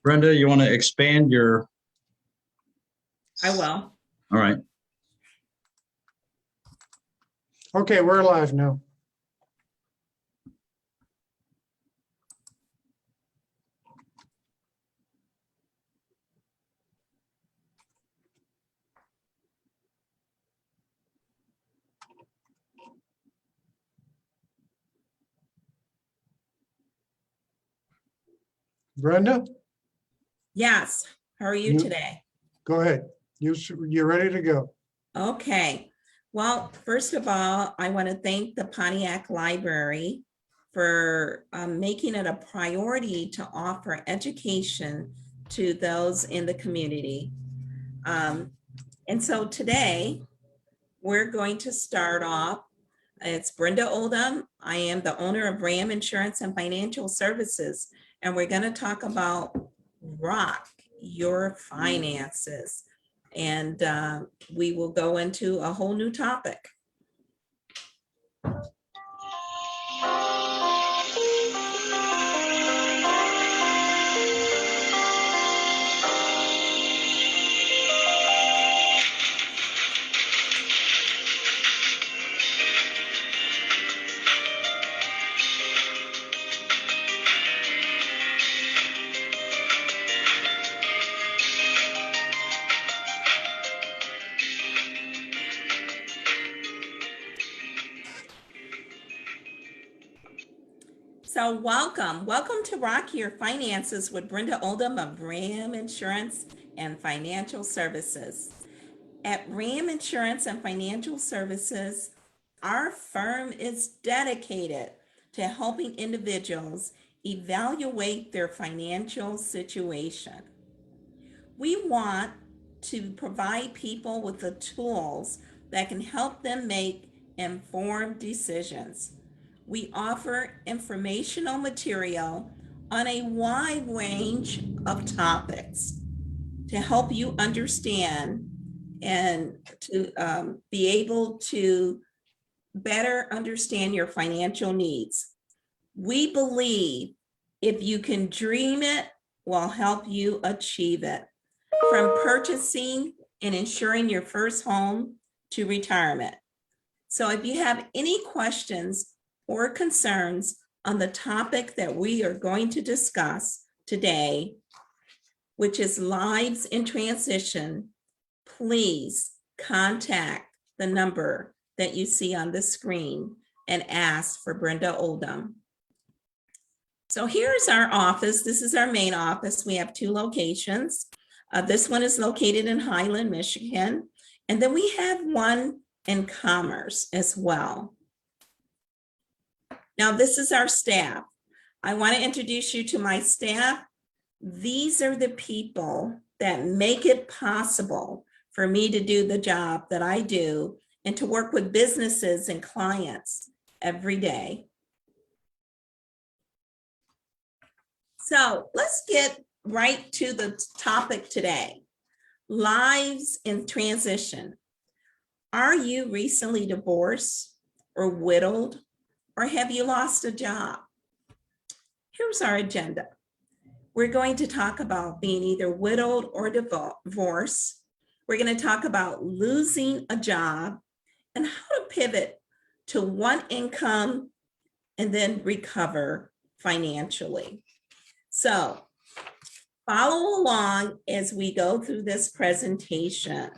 Brenda, you want to expand your, I will. all right. Okay, we're live now. Brenda, Yes. How are you You- today? go ahead. You're ready to go. Okay. Well, first of all, I want to thank the Pontiac Library for making it a priority to offer education to those in the community. And so today, we're going to start off. It's Brenda Oldham. I am the owner of RAM Insurance and Financial Services, and we're going to talk about rock your finances. And we will go into a whole new topic. So welcome to Rock Your Finances with Brenda Oldham of RAM Insurance and Financial Services. At RAM Insurance and Financial Services, our firm is dedicated to helping individuals evaluate their financial situation. We want to provide people with the tools that can help them make informed decisions. We offer informational material on a wide range of topics to help you understand and to be able to better understand your financial needs. We believe if you can dream it, we'll help you achieve it. From purchasing and insuring your first home to retirement. So if you have any questions or concerns on the topic that we are going to discuss today, which is lives in transition, please contact the number that you see on the screen and ask for Brenda Oldham. So here's our office. This is our main office. We have two locations. This one is located in Highland, Michigan. And then we have one in Commerce as well. Now, this is our staff. I want to introduce you to my staff. These are the people that make it possible for me to do the job that I do and to work with businesses and clients every day. So let's get right to the topic today. Lives in transition. Are you recently divorced or widowed, or have you lost a job? Here's our agenda. We're going to talk about being either widowed or divorced. We're going to talk about losing a job and how to pivot to one income and then recover financially. So follow along as we go through this presentation.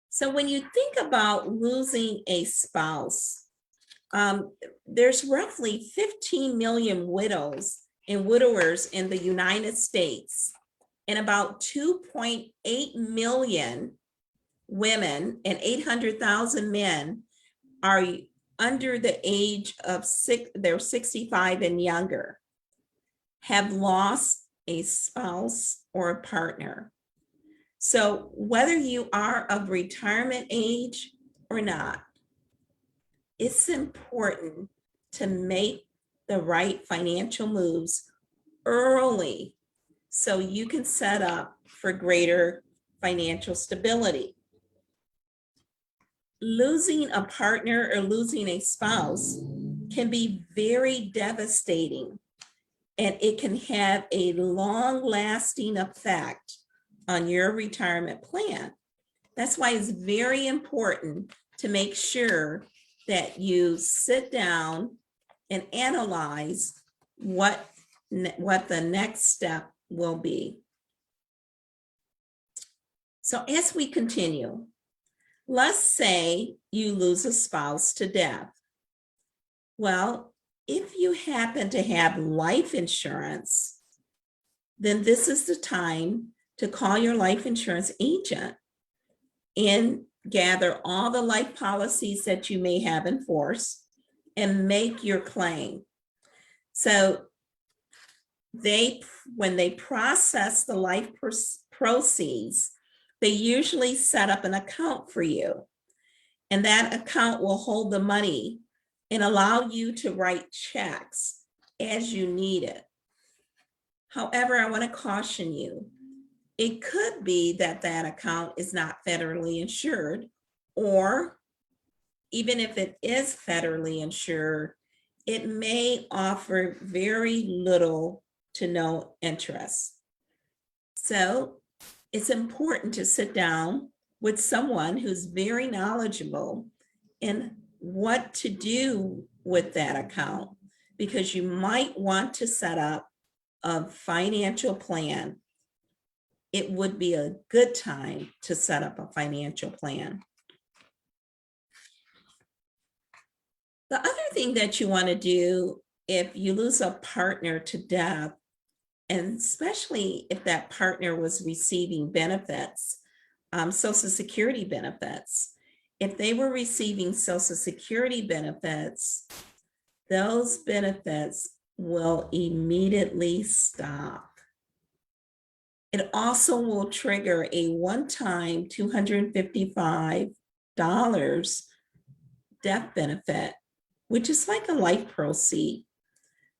So when you think about losing a spouse, there's roughly 15 million widows and widowers in the United States, and about 2.8 million women and 800,000 men are under the age of they're 65 and younger, have lost a spouse or a partner. So whether you are of retirement age or not, it's important to make the right financial moves early so you can set up for greater financial stability. Losing a partner or losing a spouse can be very devastating, and it can have a long-lasting effect on your retirement plan. That's why it's very important to make sure that you sit down and analyze what the next step will be. So as we continue, let's say you lose a spouse to death. Well, if you happen to have life insurance, then this is the time to call your life insurance agent and gather all the life policies that you may have in force and make your claim. So when they process the life proceeds, they usually set up an account for you. And that account will hold the money and allow you to write checks as you need it. However, I want to caution you, it could be that that account is not federally insured, or even if it is federally insured, it may offer very little to no interest. So it's important to sit down with someone who's very knowledgeable in what to do with that account, because you might want to set up a financial plan. It would be a good time to set up a financial plan. The other thing that you want to do if you lose a partner to death, and especially if that partner was receiving benefits, Social Security benefits, if they were receiving Social Security benefits, those benefits will immediately stop. It also will trigger a one-time $255 death benefit, which is like a life proceed.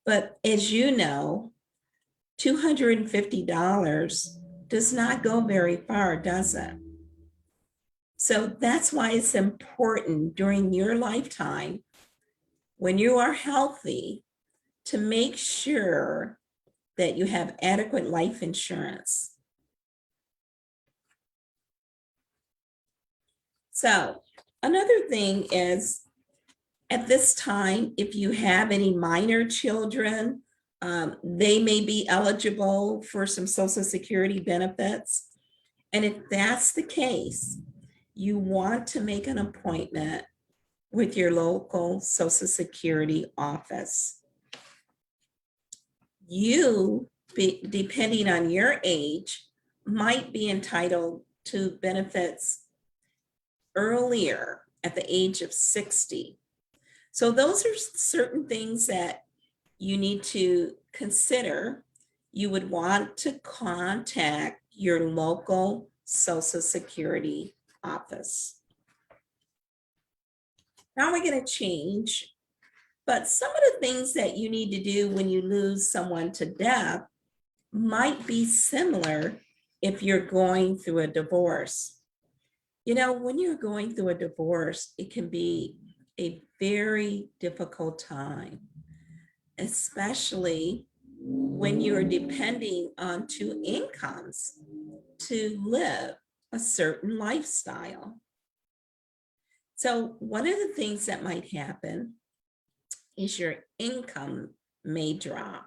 But as you know, $250 does not go very far, does it? So that's why it's important during your lifetime, when you are healthy, to make sure that you have adequate life insurance. So another thing is, at this time, if you have any minor children, they may be eligible for some Social Security benefits. And if that's the case, you want to make an appointment with your local Social Security office. You, depending on your age, might be entitled to benefits earlier at the age of 60. So those are certain things that you need to consider. You would want to contact your local Social Security office. Now we're going to change, but some of the things that you need to do when you lose someone to death might be similar if you're going through a divorce. You know, when you're going through a divorce, it can be a very difficult time, especially when you're depending on two incomes to live a certain lifestyle. So one of the things that might happen is your income may drop,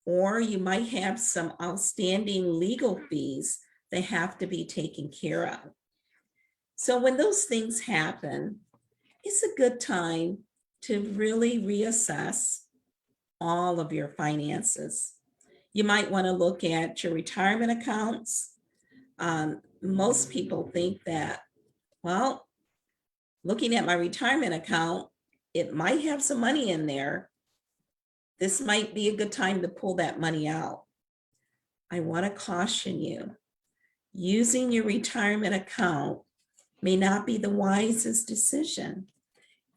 or you might have some outstanding legal fees that have to be taken care of. So when those things happen, it's a good time to really reassess all of your finances. You might want to look at your retirement accounts. Most people think that, well, looking at my retirement account, it might have some money in there. This might be a good time to pull that money out. I want to caution you, using your retirement account may not be the wisest decision.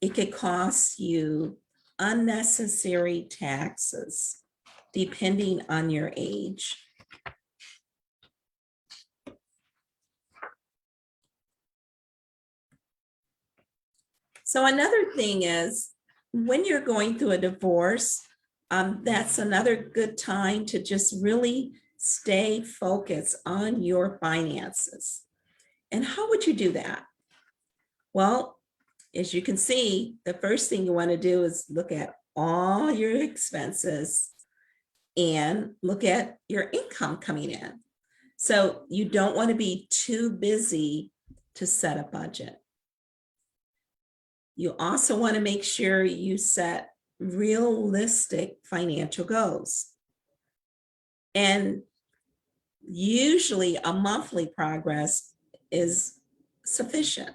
It could cost you unnecessary taxes, depending on your age. So another thing is, when you're going through a divorce, that's another good time to just really stay focused on your finances. And how would you do that? Well, as you can see, the first thing you want to do is look at all your expenses and look at your income coming in. So you don't want to be too busy to set a budget. You also want to make sure you set realistic financial goals. And usually a monthly progress is sufficient.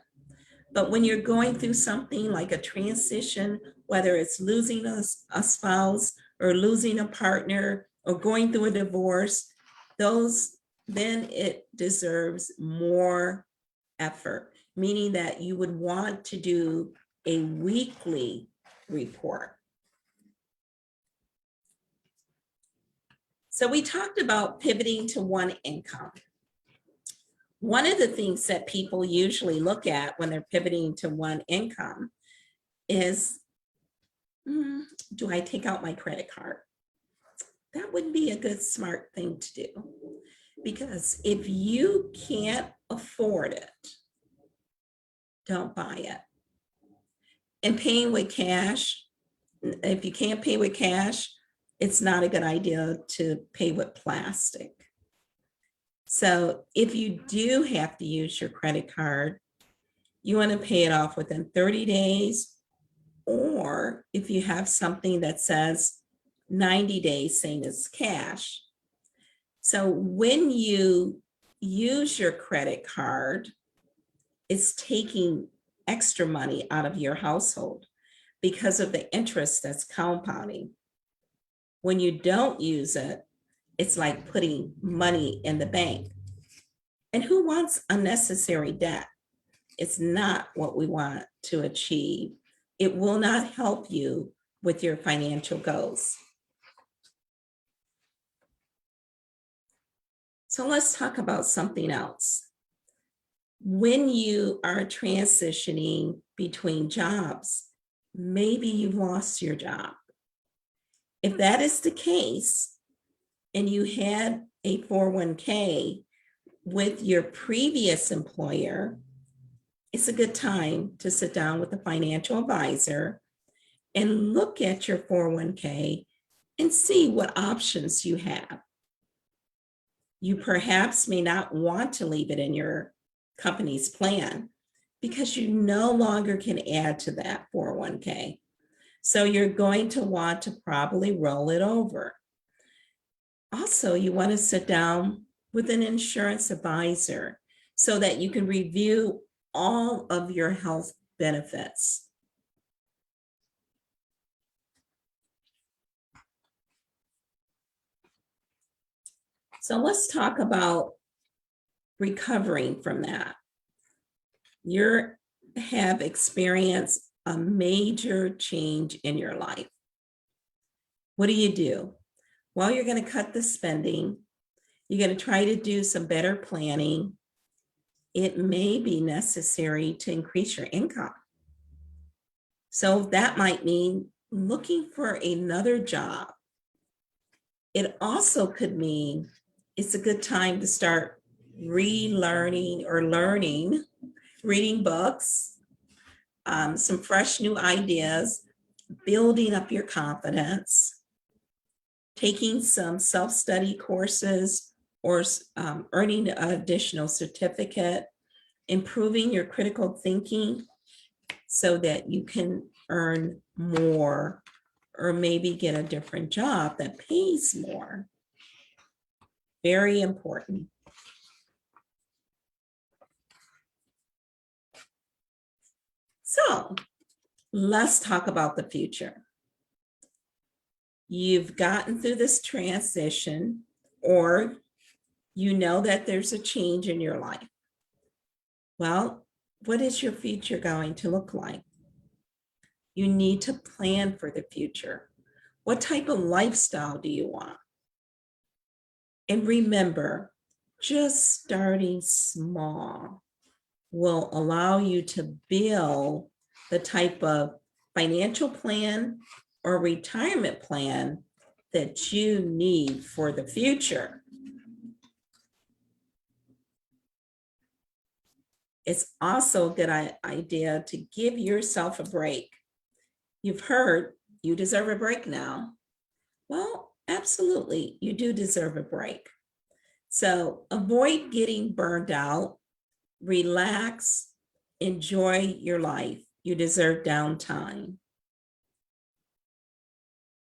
But when you're going through something like a transition, whether it's losing a spouse or losing a partner or going through a divorce, then it deserves more effort, meaning that you would want to do a weekly report. So we talked about pivoting to one income. One of the things that people usually look at when they're pivoting to one income is, do I take out my credit card? That wouldn't be a good, smart thing to do. Because if you can't afford it, don't buy it. And paying with cash, if you can't pay with cash, it's not a good idea to pay with plastic. So if you do have to use your credit card, you want to pay it off within 30 days, or if you have something that says 90 days, same as cash. So when you use your credit card, it's taking extra money out of your household because of the interest that's compounding. When you don't use it, it's like putting money in the bank. And who wants unnecessary debt? It's not what we want to achieve. It will not help you with your financial goals. So let's talk about something else. When you are transitioning between jobs, maybe you've lost your job. If that is the case, and you had a 401k with your previous employer, it's a good time to sit down with a financial advisor and look at your 401k and see what options you have. You perhaps may not want to leave it in your company's plan because you no longer can add to that 401k. So you're going to want to probably roll it over. Also, you want to sit down with an insurance advisor so that you can review all of your health benefits. So let's talk about recovering from that. You have experienced a major change in your life. What do? Well, you're going to cut the spending. You're going to try to do some better planning. It may be necessary to increase your income. So that might mean looking for another job. It also could mean it's a good time to start relearning or learning, reading books, some fresh new ideas, building up your confidence, taking some self-study courses or earning an additional certificate, improving your critical thinking so that you can earn more or maybe get a different job that pays more. Very important. So let's talk about the future. You've gotten through this transition, or you know that there's a change in your life. Well, what is your future going to look like? You need to plan for the future. What type of lifestyle do you want? And remember, just starting small will allow you to build the type of financial plan, or retirement plan that you need for the future. It's also a good idea to give yourself a break. You've heard you deserve a break now. Well, absolutely, you do deserve a break. So avoid getting burned out, relax, enjoy your life. You deserve downtime.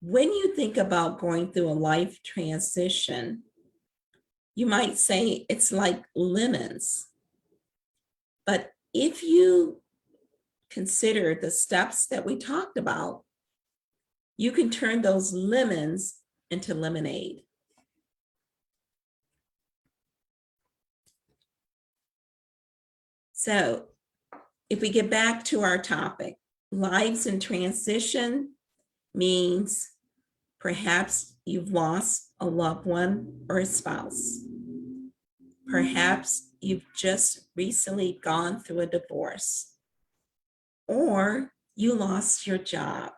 When you think about going through a life transition, you might say it's like lemons. But if you consider the steps that we talked about, you can turn those lemons into lemonade. So if we get back to our topic, lives in transition means perhaps you've lost a loved one or a spouse. Perhaps you've just recently gone through a divorce, or you lost your job.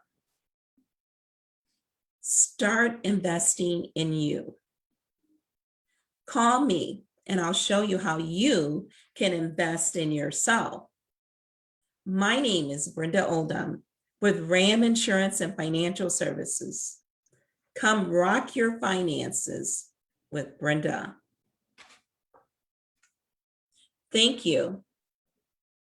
Start investing in you. Call me and I'll show you how you can invest in yourself. My name is Brenda Oldham with RAM Insurance and Financial Services. Come rock your finances with Brenda. Thank you.